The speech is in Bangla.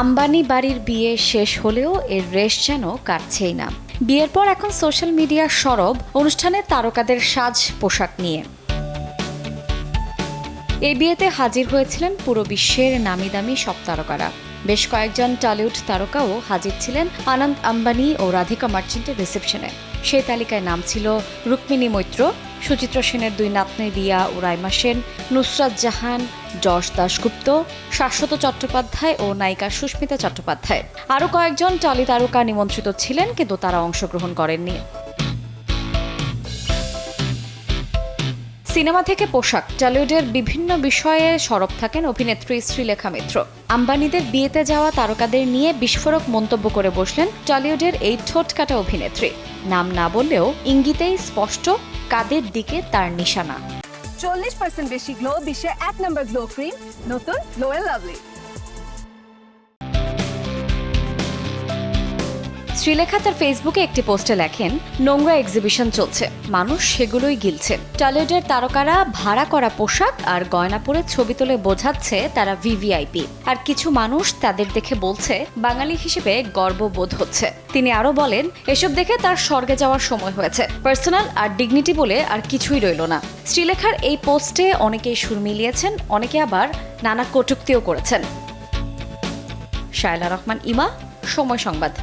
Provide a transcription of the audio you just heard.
আম্বানি বাড়ির বিয়ে শেষ হলেও এর রেশ যেন কাটছেই না। বিয়ের পর এখন সোশ্যাল মিডিয়া সরব অনুষ্ঠানে তারকাদের সাজ পোশাক নিয়ে। এই বিয়েতে হাজির হয়েছিলেন পুরো বিশ্বের নামিদামি সব তারকারা। বেশ কয়েকজন টলিউড তারকাও হাজির ছিলেন আনন্দ আম্বানি ও রাধিকা মার্চেন্টের রিসেপশনে। সেই তালিকায় নাম ছিল রুক্মিণী মৈত্র, সুচিত্রা সেনের দুই নাতনি রিয়া ও রাইমা সেন, নুসরাত জাহান, যশ দাশগুপ্ত, শাশ্বত চট্টোপাধ্যায় ও নায়িকা সুস্মিতা চট্টোপাধ্যায়। আরও কয়েকজন টলি তারকা নিমন্ত্রিত ছিলেন, কিন্তু তারা অংশগ্রহণ করেননি। সিনেমা থেকে পোশাক, টলিউডের বিভিন্ন বিষয়ে সরব থাকেন অভিনেত্রী শ্রীলেখা মিত্র। আম্বানিদের বিয়েতে যাওয়া তারকাদের নিয়ে বিস্ফোরক মন্তব্য করে বসলেন টলিউডের এই ঠোঁটকাটা অভিনেত্রী। নাম না বললেও ইঙ্গিতেই স্পষ্ট কাদের দিকে তার নিশানা। 40% বেশি গ্লো, বিশ্বের 1 নম্বর গ্লো ক্রিম, নতুন গ্লো এন্ড লাভলি। শ্রীলেখা তার ফেসবুকে একটি পোস্টে লেখেন, নোংরা এক্সিবিশন চলছে, মানুষ সেগুলোই গিলছে। টলিউডের তারকারা ভাড়া করা পোশাক আর গয়না পরে ছবি তুলে বোঝাচ্ছে তারা ভিভিআইপি, আর কিছু মানুষ তাদের দেখে বলছে বাঙালি হিসেবে গর্ববোধ হচ্ছে। তিনি আরও বলেন, এসব দেখে তার স্বর্গে যাওয়ার সময় হয়েছে। পার্সোনাল আর ডিগনিটি বলে আর কিছুই রইল না। শ্রীলেখার এই পোস্টে অনেকেই সুর মিলিয়েছেন, অনেকে আবার নানা কটূক্তিও করেছেন। শায়লা রহমান ইমা, সময় সংবাদ।